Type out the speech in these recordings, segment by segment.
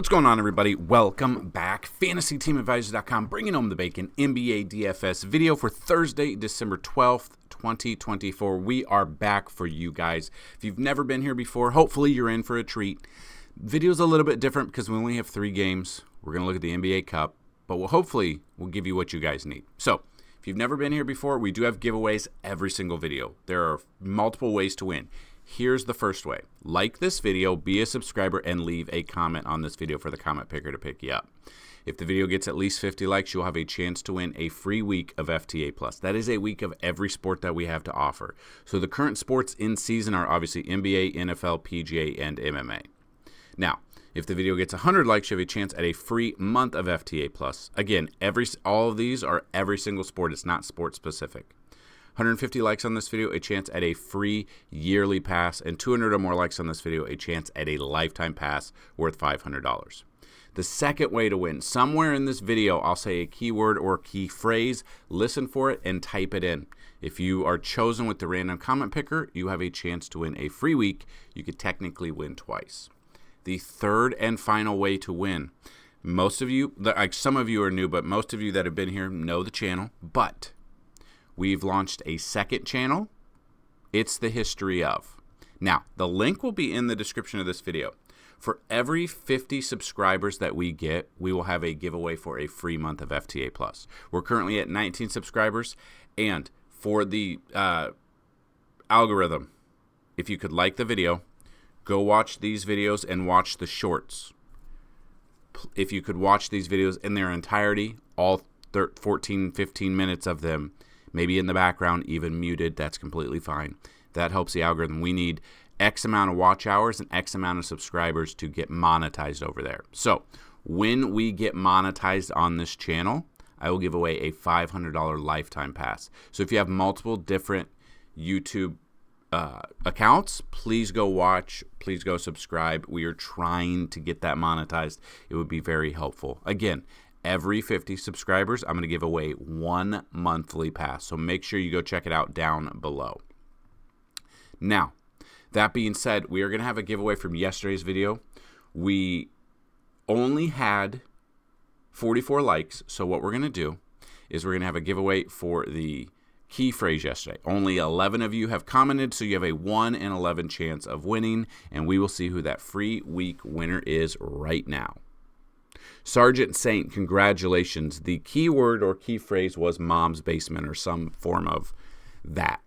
What's going on, everybody? Welcome back. FantasyTeamAdvisors.com, bringing home the bacon. NBA DFS video for Thursday, December 12th, 2024. We are back for you guys. If you've never been here before, hopefully you're in for a treat. Video's a little bit different because we only have 3 games. We're going to look at the NBA Cup, but hopefully we'll give you what you guys need. So, if you've never been here before, we do have giveaways every single video. There are multiple ways to win. Here's the first way. Like this video, be a subscriber, and leave a comment on this video for the comment picker to pick you up. If the video gets at least 50 likes, you'll have a chance to win a free week of FTA+. That is a week of every sport that we have to offer. So the current sports in season are obviously NBA, NFL, PGA, and MMA. Now, if the video gets 100 likes, you have a chance at a free month of FTA+. Again, all of these are every single sport. It's not sport specific. 150 likes on this video, a chance at a free yearly pass, and 200 or more likes on this video, a chance at a lifetime pass worth $500. The second way to win, somewhere in this video, I'll say a keyword or key phrase, listen for it, and type it in. If you are chosen with the random comment picker, you have a chance to win a free week. You could technically win twice. The third and final way to win, most of you, like some of you are new, but most of you that have been here know the channel, but we've launched a second channel. It's the history of. Now, the link will be in the description of this video. For every 50 subscribers that we get, we will have a giveaway for a free month of FTA+. We're currently at 19 subscribers, and for the algorithm, if you could like the video, go watch these videos and watch the shorts. If you could watch these videos in their entirety, all 14, 15 minutes of them, maybe in the background, even muted, that's completely fine. That helps the algorithm. We need X amount of watch hours and X amount of subscribers to get monetized over there. So when we get monetized on this channel, I will give away a $500 lifetime pass. So if you have multiple different YouTube accounts, please go watch, please go subscribe. We are trying to get that monetized. It would be very helpful. Again, every 50 subscribers, I'm going to give away 1 monthly pass. So make sure you go check it out down below. Now, that being said, we are going to have a giveaway from yesterday's video. We only had 44 likes. So what we're going to do is we're going to have a giveaway for the key phrase yesterday. Only 11 of you have commented, so you have a 1 in 11 chance of winning. And we will see who that free week winner is right now. Sergeant Saint, congratulations. The keyword or key phrase was mom's basement or some form of that.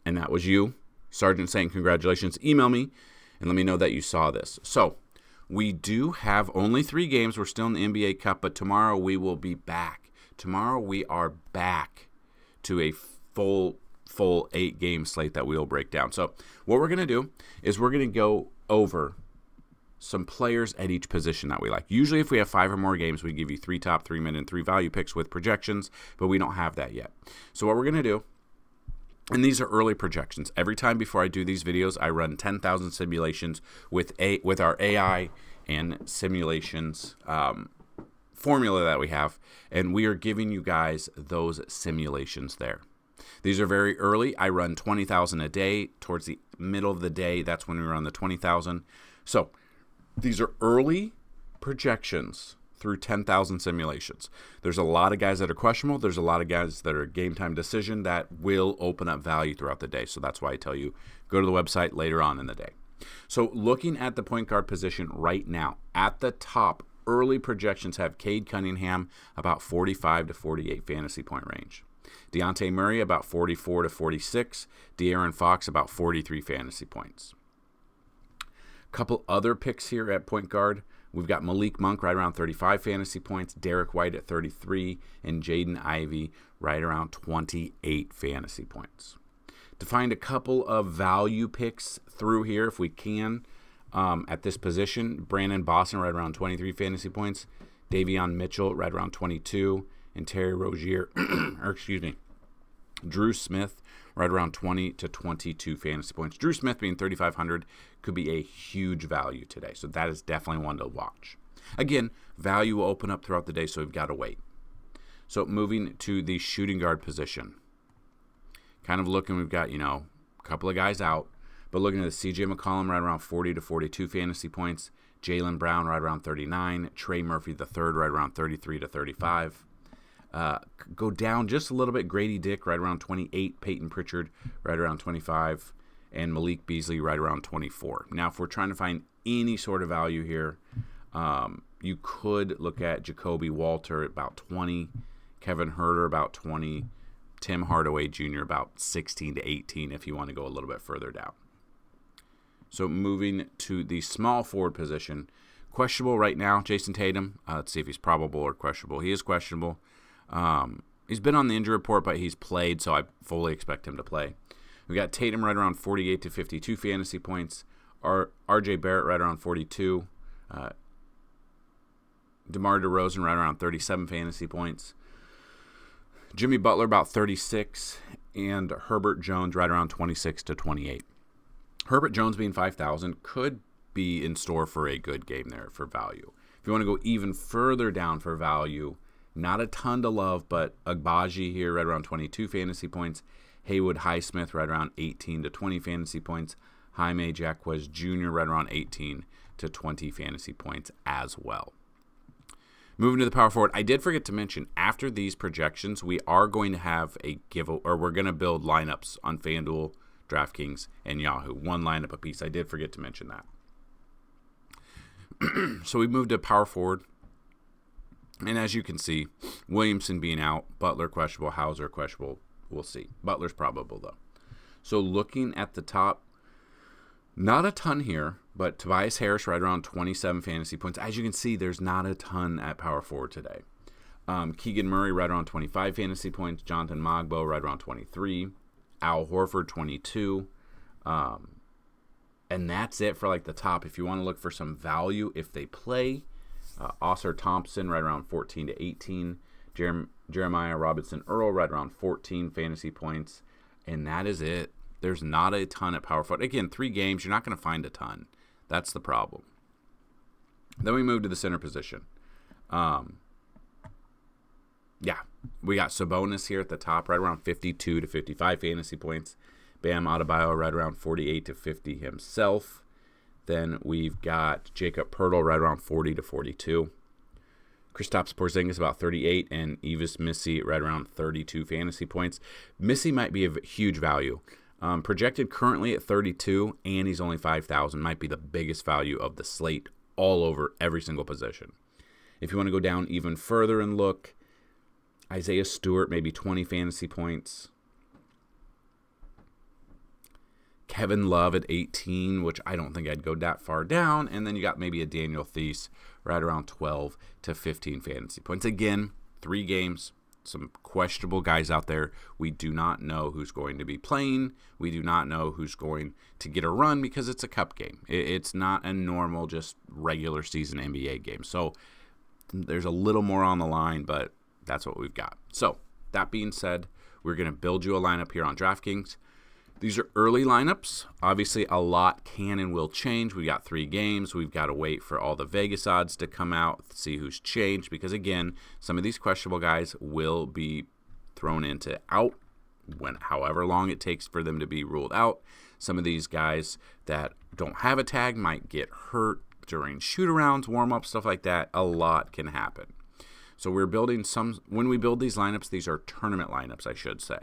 And that was you. Sergeant Saint, congratulations. Email me and let me know that you saw this. So we do have only 3 games. We're still in the NBA Cup, but tomorrow we will be back. Tomorrow we are back to a full 8-game slate that we'll break down. So what we're going to do is we're going to go over some players at each position that we like. Usually if we have 5 or more games, we give you 3 top, 3 mid, and 3 value picks with projections, but we don't have that yet. So what we're going to do, and these are early projections. Every time before I do these videos, I run 10,000 simulations with our AI and simulations formula that we have, and we are giving you guys those simulations there. These are very early. I run 20,000 a day. Towards the middle of the day, that's when we run the 20,000. So these are early projections through 10,000 simulations. There's a lot of guys that are questionable. There's a lot of guys that are game time decision that will open up value throughout the day. So that's why I tell you, go to the website later on in the day. So looking at the point guard position right now, at the top, early projections have Cade Cunningham about 45 to 48 fantasy point range. Dejounte Murray about 44 to 46. De'Aaron Fox about 43 fantasy points. Couple other picks here at point guard. We've got Malik Monk right around 35 fantasy points, Derek White at 33, and Jaden Ivey right around 28 fantasy points. To find a couple of value picks through here, if we can, at this position, Brandon Boston right around 23 fantasy points, Davion Mitchell right around 22, and Terry Rozier, Drew Smith right around 20 to 22 fantasy points. Drew Smith being 3,500 could be a huge value today. So that is definitely one to watch. Again, value will open up throughout the day, so we've got to wait. So moving to the shooting guard position. Kind of looking, we've got, a couple of guys out. But looking at the CJ McCollum right around 40 to 42 fantasy points. Jaylen Brown right around 39. Trey Murphy III right around 33 to 35. Go down just a little bit. Grady Dick right around 28. Peyton Pritchard right around 25. And Malik Beasley right around 24. Now, if we're trying to find any sort of value here, you could look at Jacoby Walter at about 20. Kevin Herter about 20. Tim Hardaway Jr. about 16 to 18 if you want to go a little bit further down. So moving to the small forward position, questionable right now, Jason Tatum. Let's see if he's probable or questionable. He is questionable. He's been on the injury report, but he's played, so I fully expect him to play. We got Tatum right around 48 to 52 fantasy points. R.J. Barrett right around 42. DeMar DeRozan right around 37 fantasy points. Jimmy Butler about 36. And Herbert Jones right around 26 to 28. Herbert Jones being 5,000 could be in store for a good game there for value. If you want to go even further down for value, not a ton to love, but Agbaji here right around 22 fantasy points. Haywood Highsmith right around 18 to 20 fantasy points. Jaime Jaquez Jr. right around 18 to 20 fantasy points as well. Moving to the power forward, I did forget to mention, after these projections, we are going to have a giveaway, or we're going to build lineups on FanDuel, DraftKings, and Yahoo. One lineup apiece. I did forget to mention that. So we moved to power forward. And as you can see, Williamson being out, Butler questionable, Hauser questionable. We'll see. Butler's probable, though. So looking at the top, not a ton here, but Tobias Harris right around 27 fantasy points. As you can see, there's not a ton at power forward today. Keegan Murray right around 25 fantasy points. Jonathan Magbo right around 23. Al Horford 22. And that's it for like the top. If you want to look for some value if they play, Oscar Thompson right around 14 to 18. Jeremiah Robinson Earl right around 14 fantasy points. And that is it. There's not a ton at power forward. Again, 3 games, you're not going to find a ton. That's the problem. Then we move to the center position. We got Sabonis here at the top, right around 52 to 55 fantasy points. Bam Adebayo right around 48 to 50 himself. Then we've got Jacob Poeltl right around 40 to 42. Kristaps Porzingis about 38, and Evis Missy right around 32 fantasy points. Missy might be a huge value. Projected currently at 32, and he's only 5,000. Might be the biggest value of the slate all over every single position. If you want to go down even further and look, Isaiah Stewart, maybe 20 fantasy points. Kevin Love at 18, which I don't think I'd go that far down. And then you got maybe a Daniel Theis right around 12 to 15 fantasy points. Again, 3 games, some questionable guys out there. We do not know who's going to be playing. We do not know who's going to get a run because it's a cup game. It's not a normal, just regular season NBA game. So there's a little more on the line, but that's what we've got. So that being said, we're going to build you a lineup here on DraftKings. These are early lineups. Obviously, a lot can and will change. We got 3 games. We've got to wait for all the Vegas odds to come out, see who's changed. Because, again, some of these questionable guys will be thrown into out however long it takes for them to be ruled out. Some of these guys that don't have a tag might get hurt during shoot-arounds, warm-ups, stuff like that. A lot can happen. So we're building when we build these lineups, these are tournament lineups, I should say.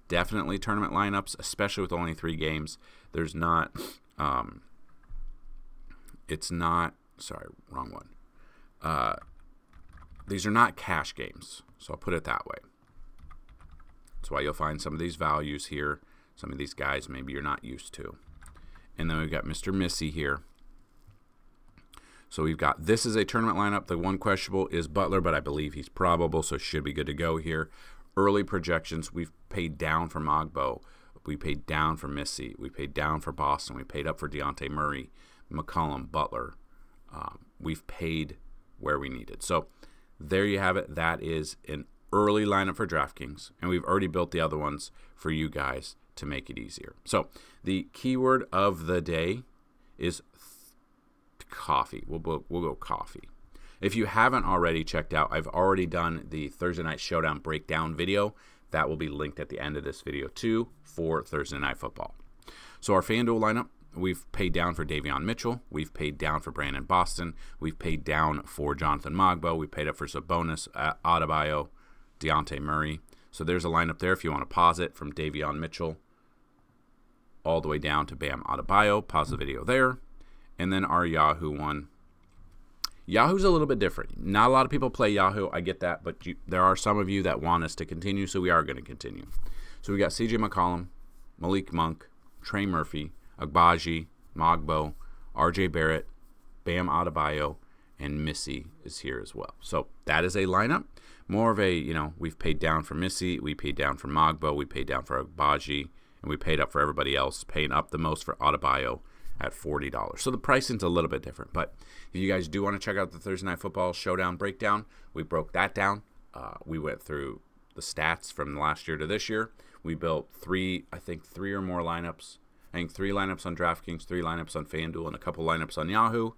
Definitely tournament lineups, especially with only 3 games. There's not, sorry, wrong one. These are not cash games, so I'll put it that way. That's why you'll find some of these values here, some of these guys maybe you're not used to. And then we've got Mr. Missy here. So we've got, this is a tournament lineup. The one questionable is Butler, but I believe he's probable, so should be good to go here. Early projections, we've paid down for Magbo. We paid down for Missy. We paid down for Boston. We paid up for Dejounte Murray, McCollum, Butler. We've paid where we needed. So there you have it. That is an early lineup for DraftKings, and we've already built the other ones for you guys to make it easier. So the keyword of the day is coffee. We'll go coffee. If you haven't already checked out, I've already done the Thursday Night Showdown breakdown video. That will be linked at the end of this video too for Thursday Night Football. So our FanDuel lineup, we've paid down for Davion Mitchell. We've paid down for Brandon Boston. We've paid down for Jonathan Mogbo. We paid up for Sabonis, Adebayo, Deontay Murray. So there's a lineup there if you want to pause it from Davion Mitchell all the way down to Bam Adebayo. Pause the video there. And then our Yahoo one. Yahoo's a little bit different. Not a lot of people play Yahoo. I get that. But there are some of you that want us to continue, so we are going to continue. So we got CJ McCollum, Malik Monk, Trey Murphy, Agbaji, Mogbo, RJ Barrett, Bam Adebayo, and Missy is here as well. So that is a lineup. More of a, we've paid down for Missy, we paid down for Mogbo, we paid down for Agbaji, and we paid up for everybody else, paying up the most for Adebayo at $40. So the pricing's a little bit different. But if you guys do want to check out the Thursday Night Football Showdown breakdown, we broke that down. We went through the stats from last year to this year. We built three or more lineups. I think 3 lineups on DraftKings, 3 lineups on Fanduel, and a couple lineups on Yahoo.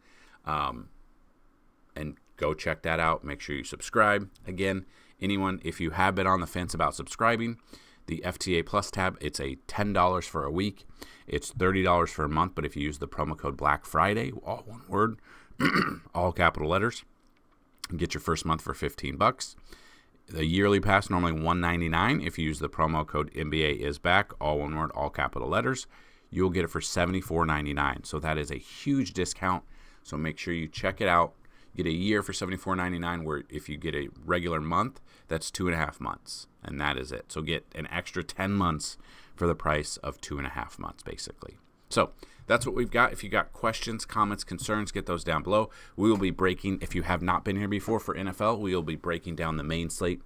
And go check that out. Make sure you subscribe. Again, anyone, if you have been on the fence about subscribing, the FTA Plus tab, it's a $10 for a week. It's $30 for a month, but if you use the promo code Black Friday, all one word, all capital letters, get your first month for $15. The yearly pass, normally $199. If you use the promo code NBA is back, all one word, all capital letters, you'll get it for $74.99. So that is a huge discount. So make sure you check it out. Get a year for $74.99, where if you get a regular month, that's 2.5 months. And that is it. So get an extra 10 months for the price of 2.5 months, basically. So that's what we've got. If you got questions, comments, concerns, get those down below. We will be breaking, if you have not been here before for NFL, we will be breaking down the main slate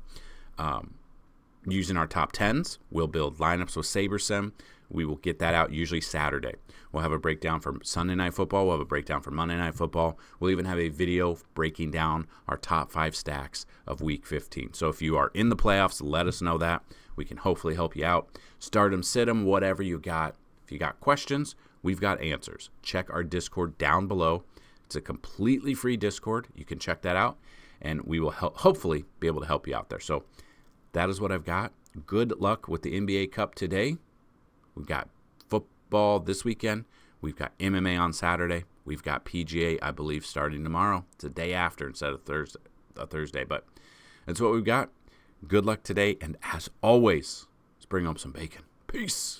using our top 10s. We'll build lineups with SaberSim. We will get that out usually Saturday. We'll have a breakdown for Sunday Night Football. We'll have a breakdown for Monday Night Football. We'll even have a video breaking down our top 5 stacks of Week 15. So if you are in the playoffs, let us know that. We can hopefully help you out. Start 'em, sit 'em, whatever you got. If you got questions, we've got answers. Check our Discord down below. It's a completely free Discord. You can check that out, and we will hopefully be able to help you out there. So that is what I've got. Good luck with the NBA Cup today. We've got football this weekend. We've got MMA on Saturday. We've got PGA, I believe, starting tomorrow. It's a day after instead of Thursday. But that's what we've got. Good luck today. And as always, let's bring home some bacon. Peace.